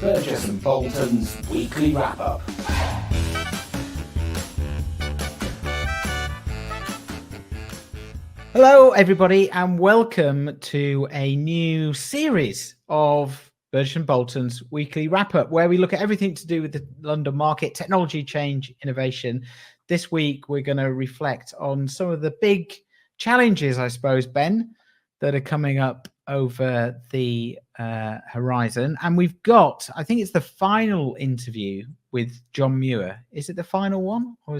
Burgess and Boltons weekly wrap-up. Hello, everybody, and welcome to a new series of Burgess and Bolton's weekly wrap-up, where we look at everything to do with the London market, technology, change, innovation. This week, we're going to reflect on some of the big challenges, I suppose, Ben, that are coming up over the horizon. And we've got, I think it's the final interview with John Muir. Is it the final one, or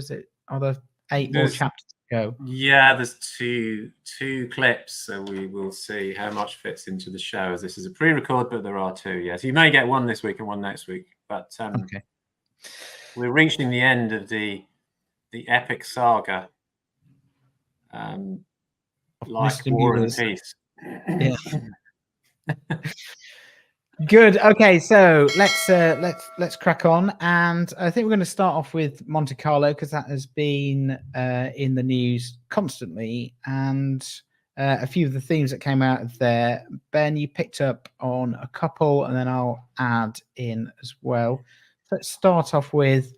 are there 8 more chapters to go? Yeah, there's two clips, so we will see how much fits into the show, as this is a pre-record, but there are 2. Yes, you may get one this week and one next week, but Okay. We're reaching the end of the epic saga, like Mr. War Muir's. and Peace. Yeah. Good. Okay, so let's crack on, and I think we're going to start off with Monte Carlo, because that has been in the news constantly, and a few of the themes that came out of there. Ben, you picked up on a couple, and then I'll add in as well. Let's start off with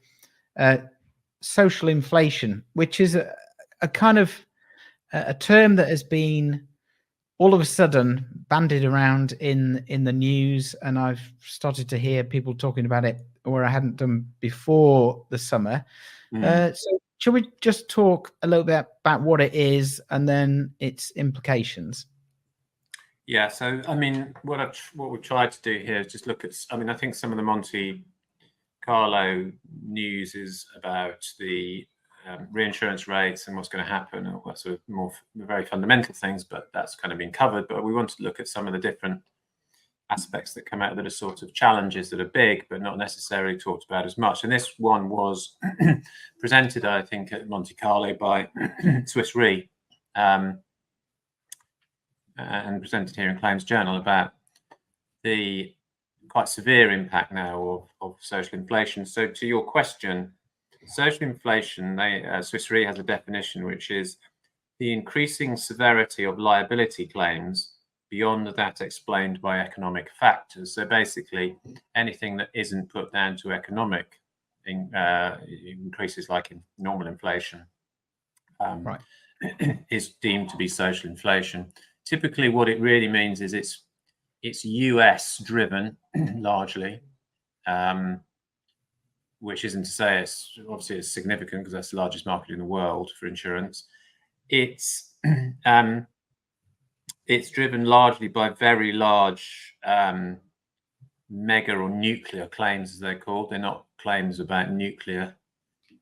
social inflation, which is a kind of a term that has been all of a sudden bandied around in the news, and I've started to hear people talking about it where I hadn't done before the summer. So shall we just talk a little bit about what it is and then its implications? Yeah, so I mean, what we've tried to do here is just look at, I mean, I think some of the Monte Carlo news is about the reinsurance rates and what's going to happen, and what sort of more very fundamental things, but that's kind of been covered. But we want to look at some of the different aspects that come out that are sort of challenges that are big but not necessarily talked about as much. And this one was presented, I think, at Monte Carlo by Swiss Re, and presented here in Claims Journal, about the quite severe impact now of social inflation. So to your question, social inflation, Swiss Re has a definition, which is the increasing severity of liability claims beyond that explained by economic factors. So basically, anything that isn't put down to economic increases, like in normal inflation, Right, is deemed to be social inflation. Typically, what it really means is it's US driven largely. Which isn't to say it's obviously it's significant, because that's the largest market in the world for insurance. It's driven largely by very large mega or nuclear claims, as they're called. They're not claims about nuclear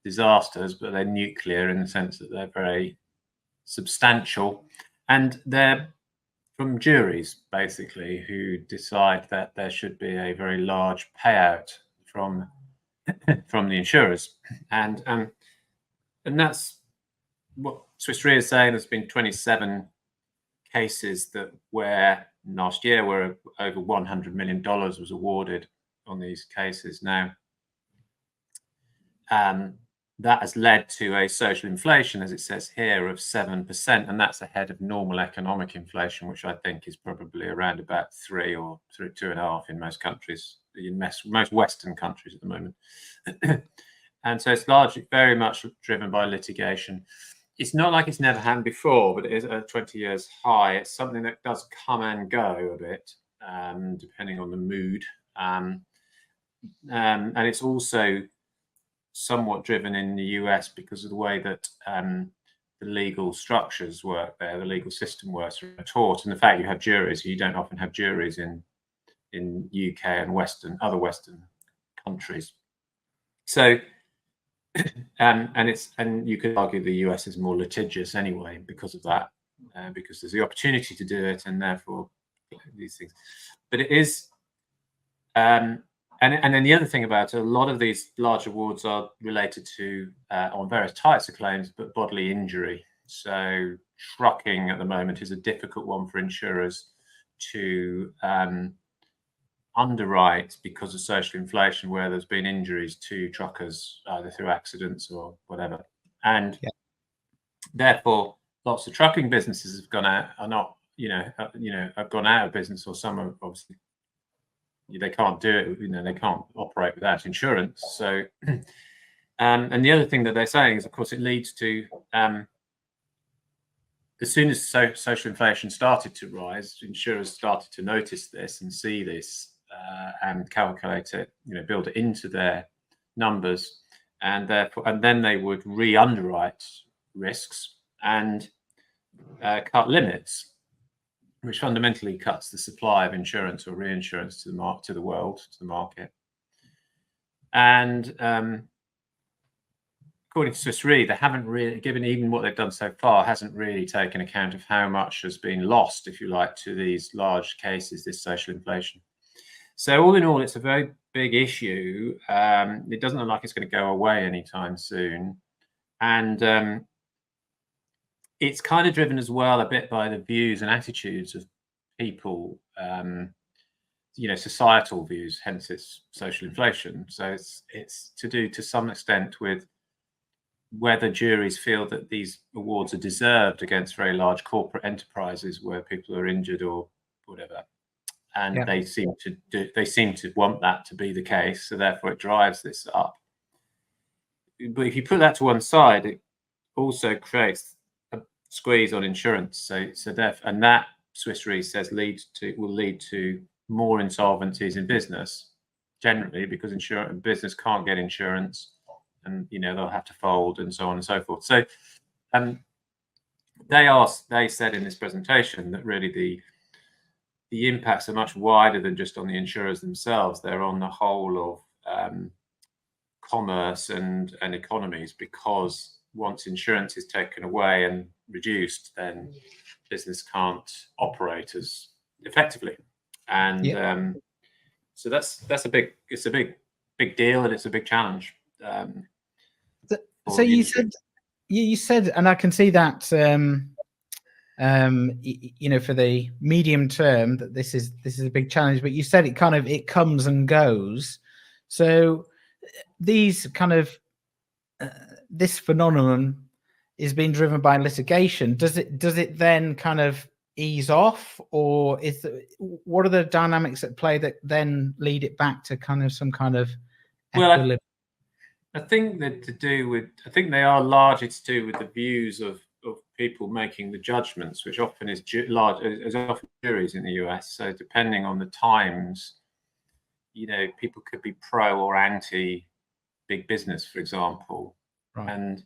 disasters, but they're nuclear in the sense that they're very substantial, and they're from juries, basically, who decide that there should be a very large payout from the insurers, and that's what Swiss Re is saying. There's been 27 cases where last year where over $100 million was awarded on these cases. Now, that has led to a social inflation, as it says here, of 7%, and that's ahead of normal economic inflation, which I think is probably around about 3 or 2.5 in most countries, in most Western countries at the moment. And so it's largely very much driven by litigation. It's not like it's never happened before, but it is at 20 years high. It's something that does come and go a bit, depending on the mood. And it's also somewhat driven in the US because of the way that the legal structures work there, the legal system works are taught, and the fact you have juries. You don't often have juries in UK and other Western countries. So, and you could argue the US is more litigious anyway because of that, because there's the opportunity to do it, and therefore these things. But it is. And then the other thing about it, a lot of these large awards are related to, on various types of claims, but bodily injury. So trucking at the moment is a difficult one for insurers to underwrite because of social inflation, where there's been injuries to truckers either through accidents or whatever. And therefore, lots of trucking businesses have gone out, have gone out of business, or some are obviously they can't do it. They can't operate without insurance. So, and the other thing that they're saying is, of course, it leads to as soon as social inflation started to rise, insurers started to notice this and see this and calculate it, build it into their numbers, and then they would re-underwrite risks and cut limits, which fundamentally cuts the supply of insurance or reinsurance to the market. And according to Swiss Re, they haven't really, given even what they've done so far, hasn't really taken account of how much has been lost, if you like, to these large cases, this social inflation. So all in all, it's a very big issue. It doesn't look like it's going to go away anytime soon. And it's kind of driven as well a bit by the views and attitudes of people, societal views, hence it's social inflation. So it's to do to some extent with whether juries feel that these awards are deserved against very large corporate enterprises where people are injured or whatever. And they seem to want that to be the case. So therefore it drives this up. But if you put that to one side, it also creates a squeeze on insurance. And that Swiss Re says will lead to more insolvencies in business generally, because business can't get insurance, and they'll have to fold and so on and so forth. So they said in this presentation that really the impacts are much wider than just on the insurers themselves. They're on the whole of commerce and economies, because once insurance is taken away and reduced, then business can't operate as effectively. And so it's a big deal, and it's a big challenge. So you said, and I can see that, for the medium term, that this is a big challenge. But you said it comes and goes. So these this phenomenon is being driven by litigation. Does it then kind of ease off, or what are the dynamics at play that then lead it back to some kind of equilibrium? I think they are largely to do with the views of people making the judgments, which often is often juries in the US. So depending on the times, people could be pro or anti big business, for example. Right.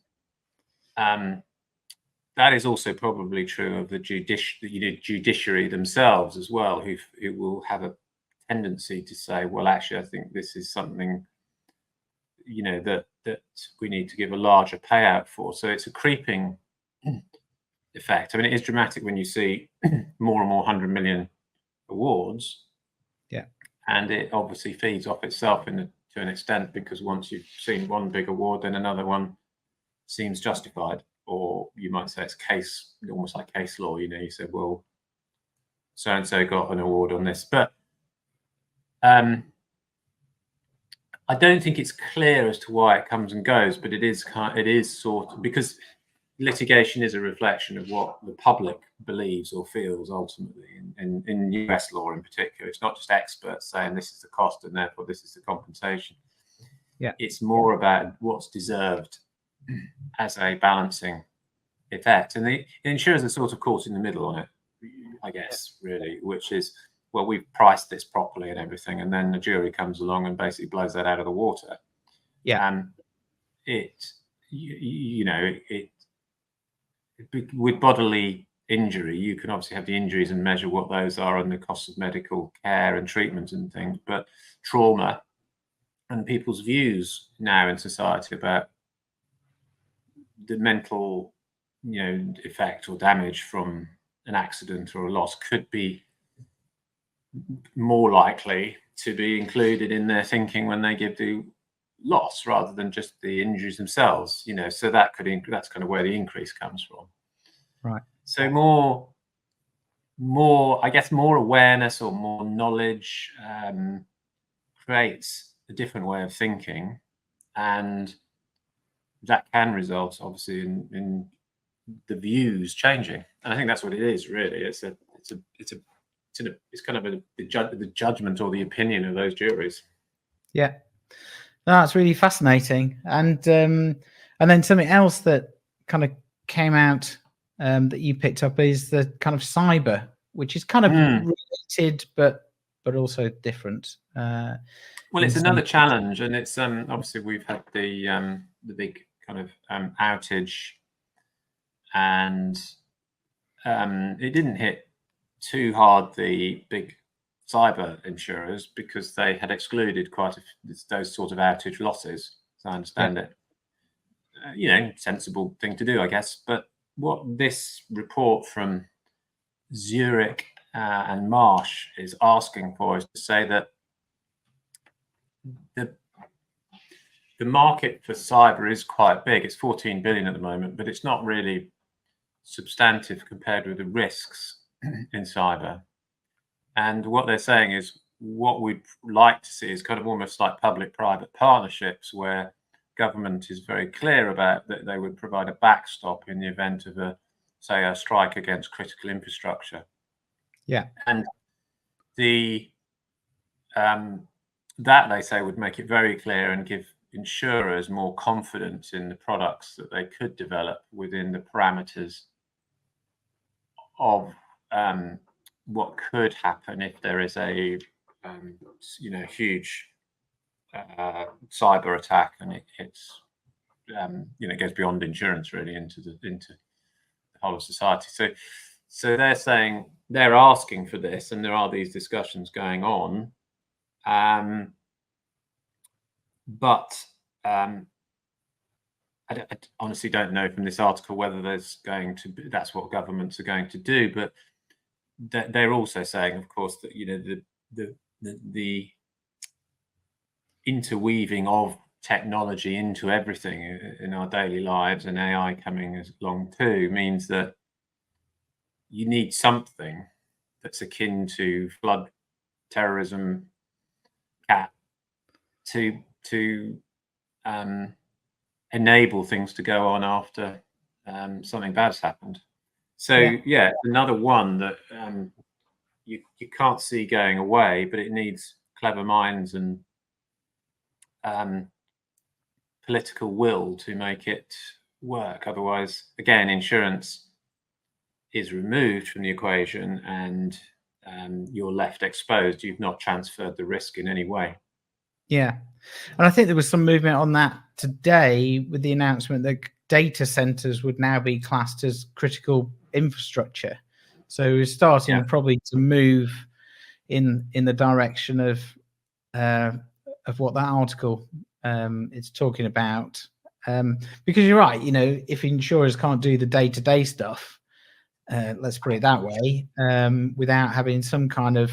And that is also probably true of the judiciary themselves as well, who will have a tendency to say, well, actually, I think this is something that we need to give a larger payout for. So it's a creeping effect. I mean, it is dramatic when you see more and more 100 million awards. Yeah. And it obviously feeds off itself to an extent, because once you've seen one big award, then another one seems justified. Or you might say it's almost like case law. You said, well, so-and-so got an award on this. But I don't think it's clear as to why it comes and goes, but it is sort of, because litigation is a reflection of what the public believes or feels ultimately. In US law in particular, it's not just experts saying this is the cost and therefore this is the compensation. Yeah, it's more about what's deserved as a balancing effect, and the insurers are sort of caught in the middle on it, I guess, really, which is, well, we've priced this properly and everything, and then the jury comes along and basically blows that out of the water. Yeah. With bodily injury, you can obviously have the injuries and measure what those are and the costs of medical care and treatment and things, but trauma and people's views now in society about the mental, effect or damage from an accident or a loss could be more likely to be included in their thinking when they give the loss rather than just the injuries themselves. So that's kind of where the increase comes from. Right. So more awareness or more knowledge creates a different way of thinking, and that can result obviously in the views changing. And I think that's what it is really. It's a it's kind of the judgment or the opinion of those juries. Yeah, no, that's really fascinating. And then something else that kind of came out that you picked up is the kind of cyber, which is kind of related, but also different. Well, it's another challenge, and it's obviously we've had the big kind of outage, and it didn't hit too hard the big cyber insurers because they had excluded quite those sort of outage losses, as I understand it. Sensible thing to do, I guess. But what this report from Zurich and Marsh is asking for is to say that the market for cyber is quite big. It's 14 billion at the moment, but it's not really substantive compared with the risks in cyber. And what they're saying is what we'd like to see is kind of almost like public-private partnerships where government is very clear about that they would provide a backstop in the event of a strike against critical infrastructure. Yeah. And that they say would make it very clear and give insurers more confidence in the products that they could develop within the parameters of what could happen if there is a huge cyber attack and it hits it goes beyond insurance really into the whole of society. So they're saying they're asking for this, and there are these discussions going on. But I honestly don't know from this article whether that's what governments are going to do. But they're also saying, of course, that the interweaving of technology into everything in our daily lives and AI coming along too means that you need something that's akin to flood, terrorism, cat to enable things to go on after something bad's happened. So yeah, another one that you can't see going away, but it needs clever minds and political will to make it work. Otherwise, again, insurance is removed from the equation and you're left exposed. You've not transferred the risk in any way. Yeah. And I think there was some movement on that today with the announcement that data centers would now be classed as critical infrastructure. So we're starting probably to move in the direction of what that article is talking about. Because you're right, if insurers can't do the day-to-day stuff, let's put it that way, without having some kind of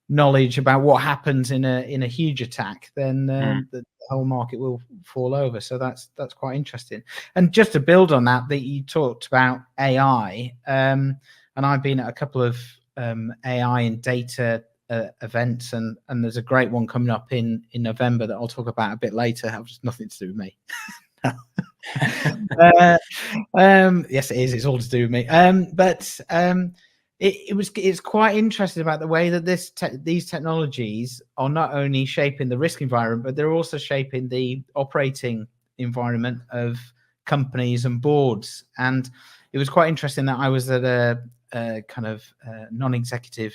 knowledge about what happens in a huge attack, then the whole market will fall over. So that's quite interesting. And just to build on that you talked about AI, and I've been at a couple of AI and data events, and there's a great one coming up in November that I'll talk about a bit later. Just nothing to do with me. Yes, it is. It's all to do with me. But it's quite interesting about the way that these technologies are not only shaping the risk environment, but they're also shaping the operating environment of companies and boards. And it was quite interesting that I was at a kind of non-executive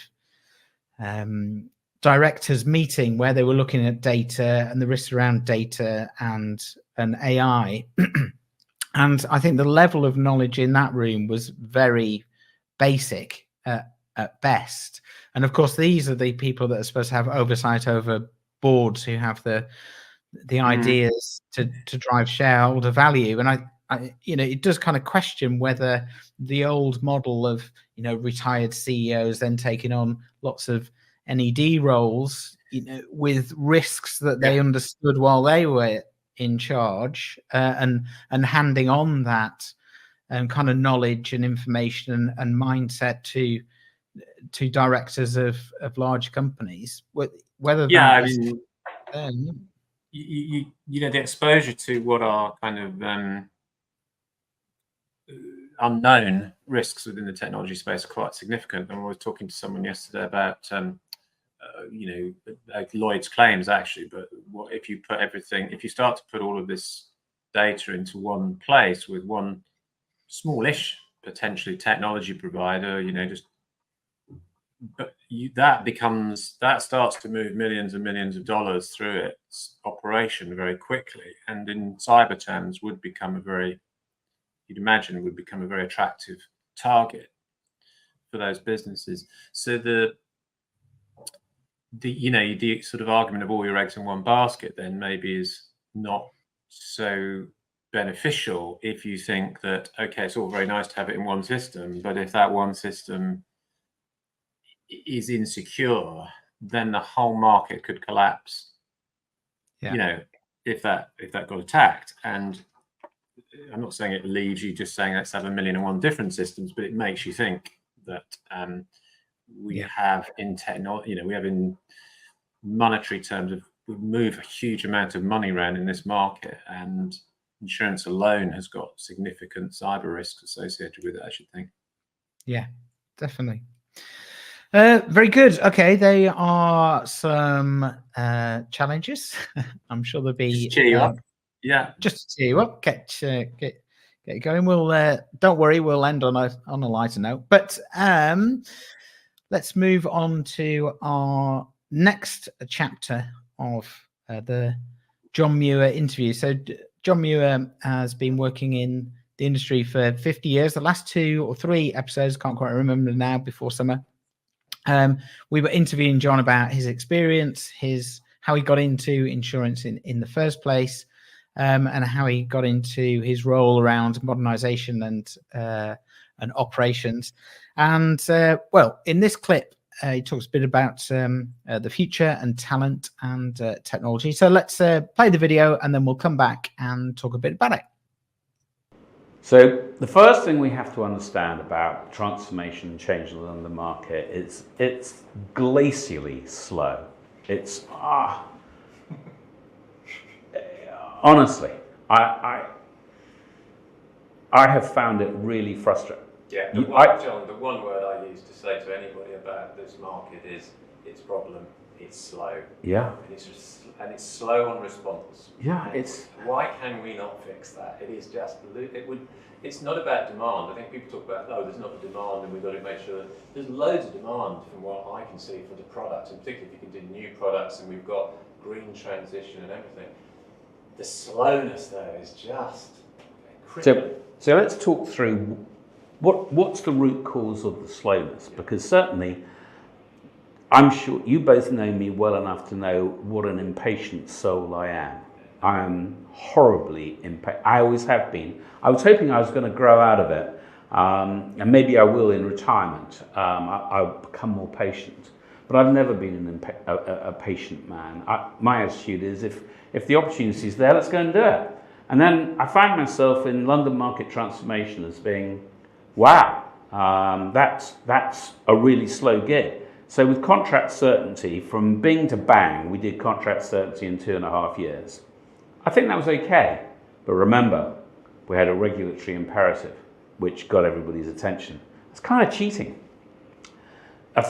directors meeting where they were looking at data and the risks around data and AI. And I think the level of knowledge in that room was very basic at best. And of course, these are the people that are supposed to have oversight over boards who have the ideas to drive shareholder value. And I it does kind of question whether the old model of retired CEOs then taking on lots of NED roles, with risks that they understood while they were in charge, and handing on that kind of knowledge and information and mindset to directors of large companies. Whether the exposure to what are kind of unknown risks within the technology space are quite significant. And I was talking to someone yesterday about, like Lloyd's claims actually, but what if you put everything, if you start to put all of this data into one place with one smallish potentially technology provider, that starts to move millions and millions of dollars through its operation very quickly, and in cyber terms would become a very attractive target for those businesses. So the sort of argument of all your eggs in one basket then maybe is not so beneficial if you think that, okay, it's all very nice to have it in one system, but if that one system is insecure, then the whole market could collapse. If that got attacked. And I'm not saying it leaves you just saying let's have 1,000,001 different systems, but it makes you think that we have in technology, we have in monetary terms we move a huge amount of money around in this market, and insurance alone has got significant cyber risks associated with it, I should think. Yeah, definitely. Very good. Okay, they are some challenges. I'm sure there'll be just cheer you up. Yeah, just to cheer you up. Get it going. We'll don't worry. We'll end on a lighter note. But let's move on to our next chapter of the John Muir interview. So John Muir has been working in the industry for 50 years. The last 2 or 3 episodes, can't quite remember now, before summer. We were interviewing John about his experience, how he got into insurance in the first place, and how he got into his role around modernization and operations. And in this clip, he talks a bit about the future and talent and technology. So let's play the video, and then we'll come back and talk a bit about it. So the first thing we have to understand about transformation and change in the London market is it's glacially slow. It's honestly, I have found it really frustrating. Yeah, John, the one word I use to say to anybody about this market is its problem. It's slow. Yeah. And it's slow on response. Yeah, why can we not fix that? It is just it's not about demand. I think people talk about, there's not the demand, and we've got to make sure that there's loads of demand from what I can see for the products, and particularly if you can do new products, and we've got green transition and everything. The slowness though is just crippling. So let's talk through what's the root cause of the slowness, because certainly I'm sure you both know me well enough to know what an impatient soul I am. I am horribly impatient. I always have been. I was hoping I was going to grow out of it, and maybe I will in retirement. I'll become more patient. But I've never been a patient man. My attitude is if the opportunity is there, let's go and do it. And then I find myself in London market transformation as being, wow, that's a really slow gig. So with contract certainty, from bing to bang, we did contract certainty in 2.5 years. I think that was okay. But remember, we had a regulatory imperative, which got everybody's attention. It's kind of cheating.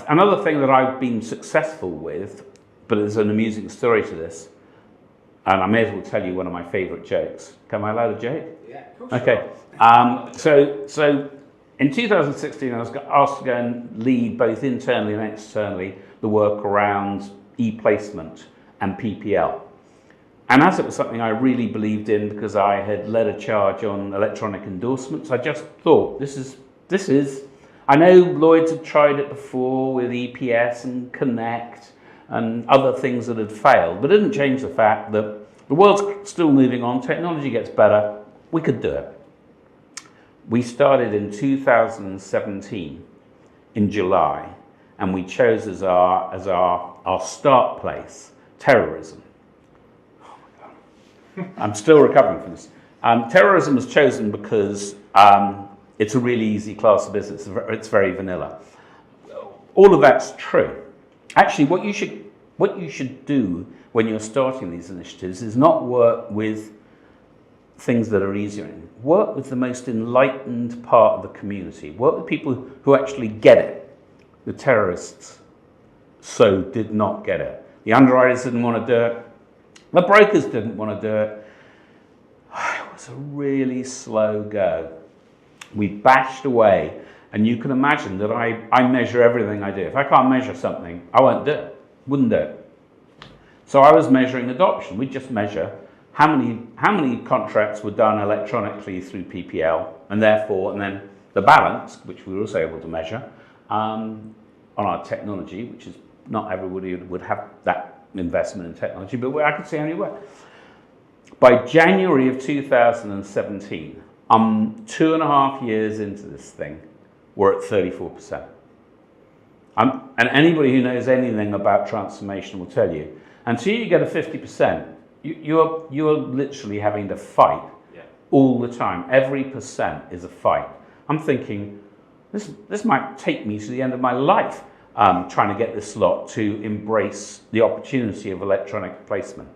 Another thing that I've been successful with, but there's an amusing story to this, and I may as well tell you one of my favorite jokes. Am I allowed a joke? Yeah, of course. Okay. So in 2016, I was asked to go and lead both internally and externally the work around e-placement and PPL. And as it was something I really believed in because I had led a charge on electronic endorsements, I just thought, this is, I know Lloyd's had tried it before with EPS and Connect and other things that had failed, but it didn't change the fact that the world's still moving on, technology gets better, we could do it. We started in 2017 in July, and we chose as our start place terrorism. Oh my God, I'm still recovering from this. Terrorism was chosen because it's a really easy class of business. It's very vanilla. All of that's true. Actually, what you should do when you're starting these initiatives is not work with things that are easier. Work with the most enlightened part of the community. Work with people who actually get it. The terrorists did not get it. The underwriters didn't want to do it. The brokers didn't want to do it. It was a really slow go. We bashed away, and you can imagine that I measure everything I do. If I can't measure something, I won't do it, wouldn't do it. So I was measuring adoption. We'd just measure how many contracts were done electronically through PPL, and then the balance, which we were also able to measure on our technology, which is not everybody would have that investment in technology, but I could see how it worked. By January of 2017, 2.5 years into this thing, we're at 34%. And anybody who knows anything about transformation will tell you, until you get a 50%, you're literally having to fight all the time. Every percent is a fight. I'm thinking, this might take me to the end of my life, trying to get this lot to embrace the opportunity of electronic placement.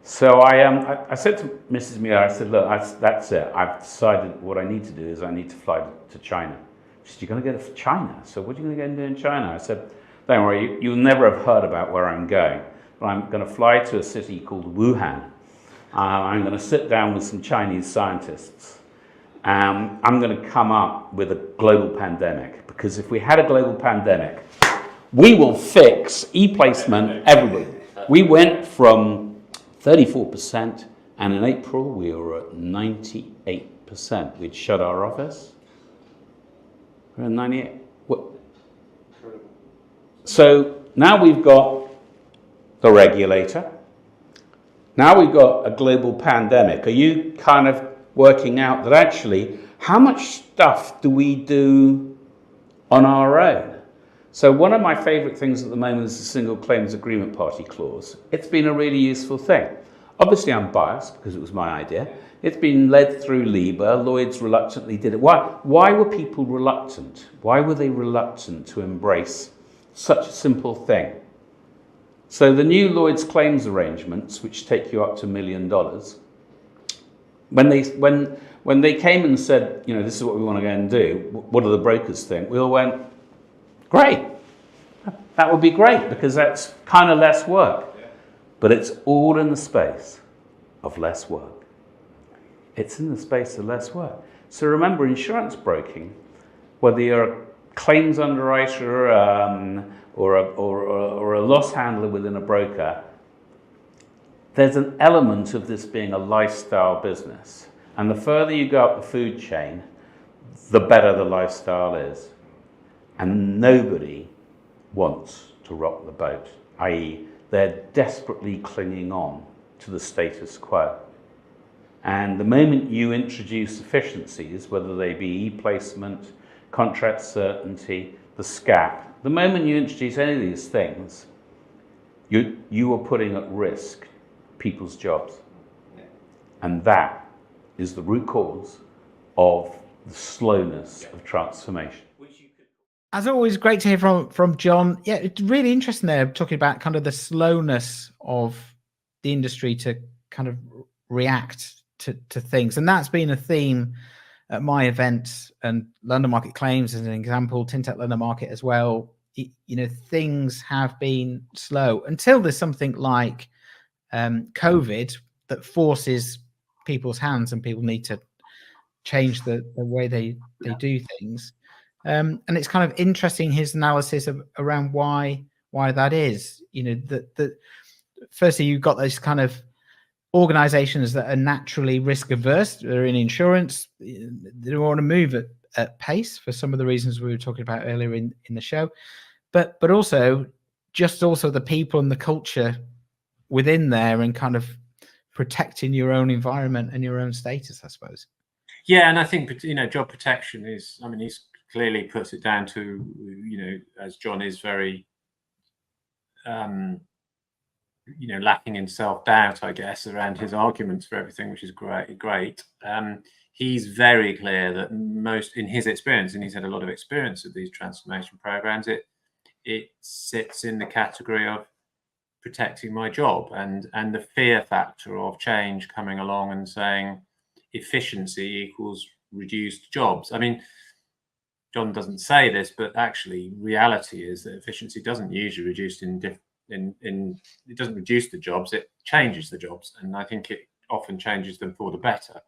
So I said to Mrs. Muir, I said, look, that's it. I've decided what I need to do is I need to fly to China. She said, you're going to go to China? So what are you going to go and do in China? I said, don't worry, you'll never have heard about where I'm going. But I'm going to fly to a city called Wuhan. I'm going to sit down with some Chinese scientists. I'm going to come up with a global pandemic, because if we had a global pandemic, we will fix e-placement everywhere. We went from 34%, and in April we were at 98%. We'd shut our office. We're at 98. So now we've got the regulator. Now we've got a global pandemic. Are you kind of working out that actually, how much stuff do we do on our own? So one of my favorite things at the moment is the single claims agreement party clause. It's been a really useful thing. Obviously I'm biased because it was my idea. It's been led through Libre. Lloyd's reluctantly did it. Why were people reluctant? Why were they reluctant to embrace such a simple thing? So the new Lloyd's claims arrangements, which take you up to $1 million, when they came and said, you know, this is what we want to go and do, what do the brokers think? We all went, great. That would be great, because that's kind of less work. But it's all in the space of less work. It's in the space of less work. So remember, insurance broking, whether you're a claims underwriter or a loss handler within a broker, there's an element of this being a lifestyle business. And the further you go up the food chain, the better the lifestyle is. And nobody wants to rock the boat, i.e. they're desperately clinging on to the status quo. And the moment you introduce efficiencies, whether they be e-placement, contract certainty, the SCAP, the moment you introduce any of these things, you are putting at risk people's jobs. And that is the root cause of the slowness of transformation. As always, great to hear from John. Yeah, it's really interesting there, talking about kind of the slowness of the industry to kind of react to things. And that's been a theme at my events, and London Market Claims as an example, Tintec London Market as well. You know, things have been slow until there's something like COVID that forces people's hands, and people need to change the way they do things. And it's kind of interesting, his analysis around why that is. You know, that firstly, you've got those kind of organizations that are naturally risk averse. They're in insurance. They don't want to move at pace for some of the reasons we were talking about earlier in the show. But also the people and the culture within there, and kind of protecting your own environment and your own status, I suppose. Yeah, and I think, you know, job protection is, I mean, he's clearly puts it down to, you know, as John is very, you know, lacking in self-doubt, I guess, around his arguments for everything, which is great. He's very clear that most, in his experience, and he's had a lot of experience with these transformation programs, it sits in the category of protecting my job, and the fear factor of change coming along and saying, efficiency equals reduced jobs. I mean, John doesn't say this, but actually reality is that efficiency doesn't usually reduce it doesn't reduce the jobs, it changes the jobs, and I think it often changes them for the better.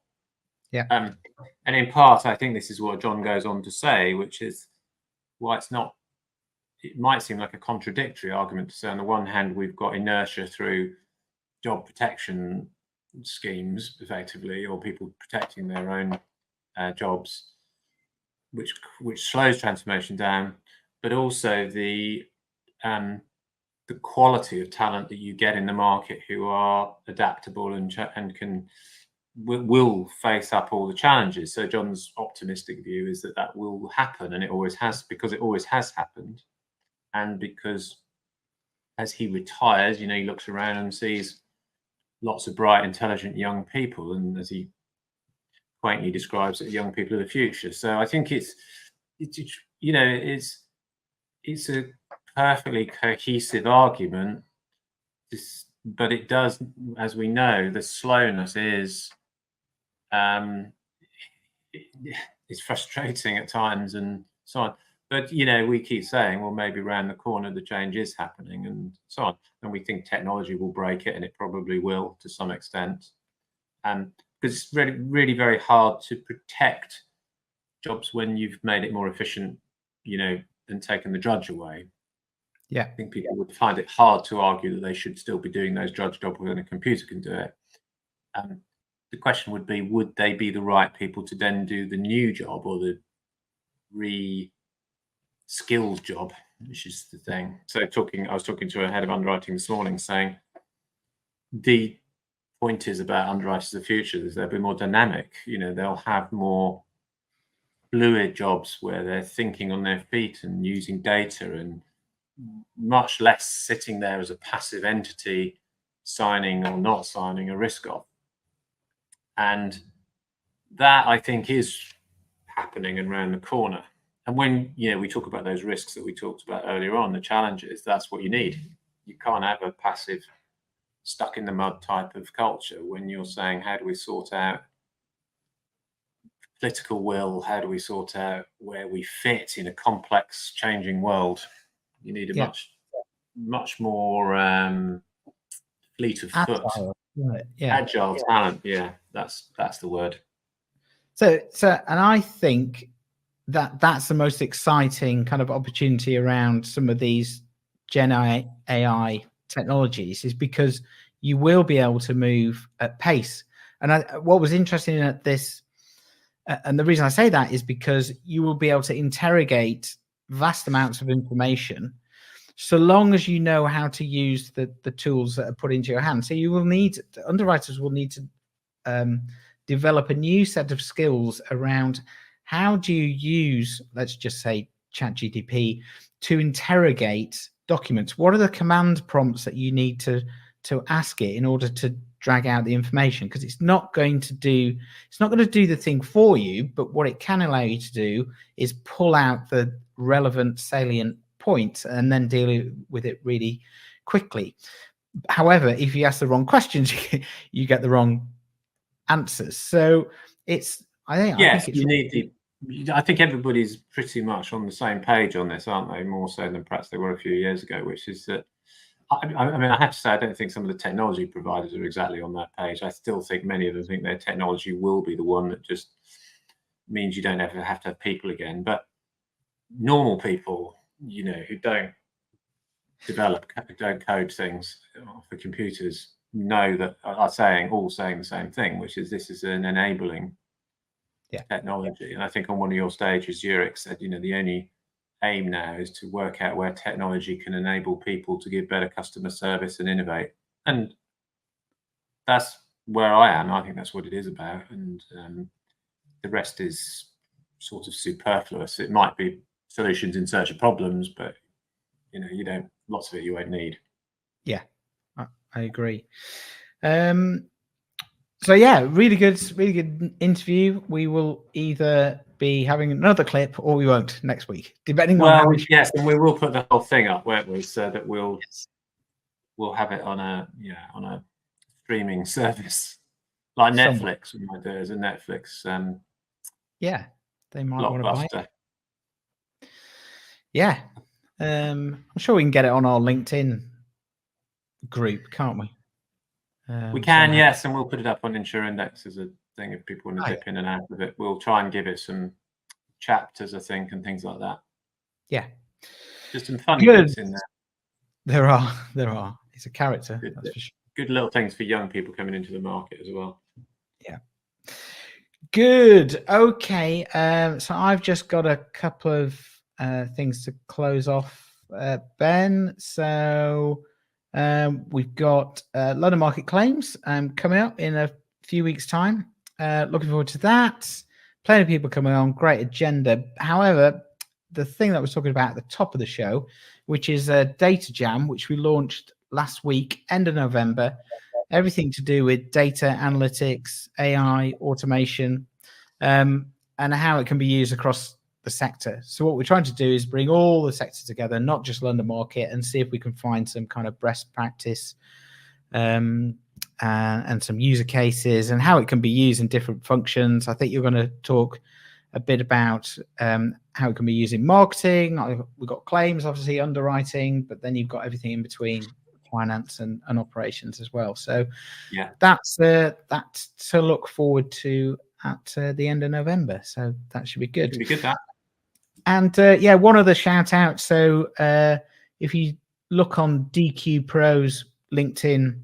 Yeah. And in part, I think this is what John goes on to say, which is why it might seem like a contradictory argument to say, on the one hand, we've got inertia through job protection schemes, effectively, or people protecting their own jobs, which slows transformation down, but also the quality of talent that you get in the market who are adaptable and will face up all the challenges. So John's optimistic view is that will happen, and it always has, because it always has happened, and because as he retires, he looks around and sees lots of bright, intelligent young people, and as he quaintly describes it, young people of the future. So I think it's a perfectly cohesive argument, but it does, as we know, the slowness is frustrating at times and so on. But we keep saying, well, maybe around the corner the change is happening and so on, and we think technology will break it, and it probably will to some extent. Because it's really, really very hard to protect jobs when you've made it more efficient, and taken the drudge away. Yeah, I think people would find it hard to argue that they should still be doing those drudge jobs when a computer can do it. The question would be, would they be the right people to then do the new job or the re-skilled job, which is the thing. So I was talking to a head of underwriting this morning, saying the point is about underwriters of the future is they'll be more dynamic. They'll have more fluid jobs where they're thinking on their feet and using data, and much less sitting there as a passive entity, signing or not signing a risk off. And that, I think, is happening and around the corner. And when we talk about those risks that we talked about earlier on, the challenges, that's what you need. You can't have a passive, stuck in the mud type of culture when you're saying, how do we sort out political will? How do we sort out where we fit in a complex, changing world? You need a much more fleet of foot, agile talent. Yeah, that's the word. So, and I think that's the most exciting kind of opportunity around some of these Gen AI technologies, is because you will be able to move at pace. And what was interesting at this, and the reason I say that is because you will be able to interrogate vast amounts of information, so long as you know how to use the tools that are put into your hand. So underwriters will need to develop a new set of skills around how do you use, let's just say, ChatGPT to interrogate documents. What are the command prompts that you need to ask it in order to drag out the information? Because it's not going to do the thing for you, but what it can allow you to do is pull out the relevant salient points and then deal with it really quickly. However, if you ask the wrong questions, you get the wrong answers. So I think everybody's pretty much on the same page on this, aren't they? More so than perhaps they were a few years ago, which is that, I mean, I have to say, I don't think some of the technology providers are exactly on that page. I still think many of them think their technology will be the one that just means you don't ever have to have people again. But normal people, who don't code things for computers, know that are all saying the same thing, which is this is an enabling technology. And I think on one of your stages, Zurich said, the only aim now is to work out where technology can enable people to give better customer service and innovate. And that's where I am. I think that's what it is about. And the rest is sort of superfluous. It might be solutions in search of problems, but lots of it you won't need. Yeah, I agree. So yeah, really good interview. We will either be having another clip or we won't next week, depending on how we. Yes, and we will put the whole thing up, won't we? So that we'll have it on a streaming service Like somewhere. Netflix, we might do as a Netflix Yeah, they might want to buy it. blockbuster. Yeah, I'm sure we can get it on our LinkedIn group, can't we? We can, somehow. yes, and we'll put it up on Insure Index as a thing if people want to dip in and out of it. We'll try and give it some chapters, I think, and things like that. Yeah, just some funny Good. bits in there. There are. He's a character. Good, that's for sure. Good little things for young people coming into the market as well. Yeah. Good. Okay. So I've just got a couple of things to close off, Ben. So we've got London market claims coming up in a few weeks' time. Looking forward to that. Plenty of people coming on. Great agenda. However, the thing that I was talking about at the top of the show, which is a data jam, which we launched last week, end of November. Everything to do with data analytics, AI, automation, and how it can be used across the sector. So what we're trying to do is bring all the sectors together, not just London market, and see if we can find some kind of best practice and some user cases and how it can be used in different functions. I think you're going to talk a bit about how it can be used in marketing. We've got claims, obviously underwriting, but then you've got everything in between, finance and operations as well. So yeah, that's to look forward to at the end of November. So that should be good. It'll be good, that. And yeah, one other shout out. So if you look on DQ Pro's LinkedIn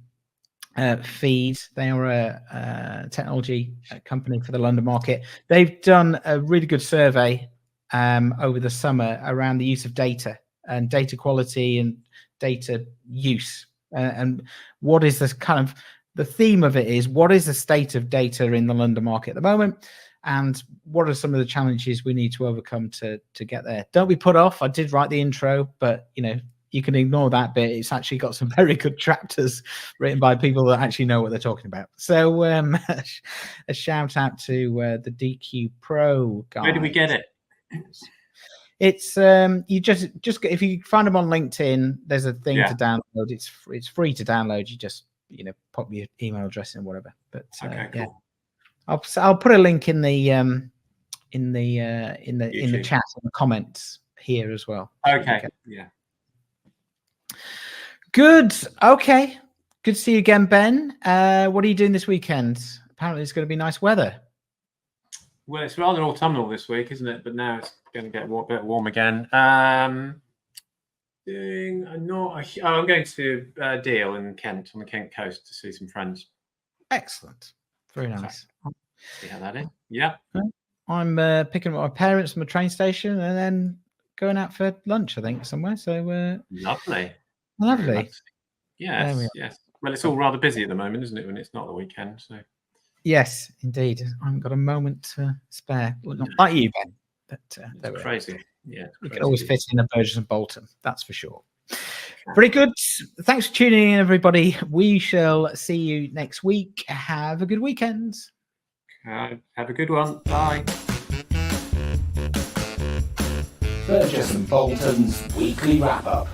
feed, they are a technology company for the London market. They've done a really good survey over the summer around the use of data and data quality and data use. And what is this kind of, the theme of it is, what is the state of data in the London market at the moment? And what are some of the challenges we need to overcome to get there? Don't be put off. I did write the intro, but you can ignore that bit. It's actually got some very good chapters written by people that actually know what they're talking about. So a shout out to the DQ Pro guys. Where do we get it? It's you just if you find them on LinkedIn, there's a thing to download. It's free to download. You just pop your email address in, whatever. But okay, cool. Yeah, I'll put a link in the in the chat and the comments here as well. Okay. Yeah. Good. Okay. Good to see you again, Ben. What are you doing this weekend? Apparently, it's going to be nice weather. Well, it's rather autumnal this week, isn't it? But now it's going to get a bit warm again. I'm going to Deal in Kent, on the Kent coast, to see some friends. Excellent. Very nice. See how that is. Yeah. I'm picking up my parents from a train station and then going out for lunch, I think, somewhere. So lovely. Lovely. Yes. Yes. Well, it's all rather busy at the moment, isn't it, when it's not the weekend? So. Yes, indeed. I haven't got a moment to spare. Well, not like you, Ben. But it's crazy. Yeah. You can always fit in a Burgess and Bolton, that's for sure. Pretty good. Thanks for tuning in, everybody. We shall see you next week. Have a good weekend. Have a good one. Bye. Burgess and Bolton's weekly wrap-up.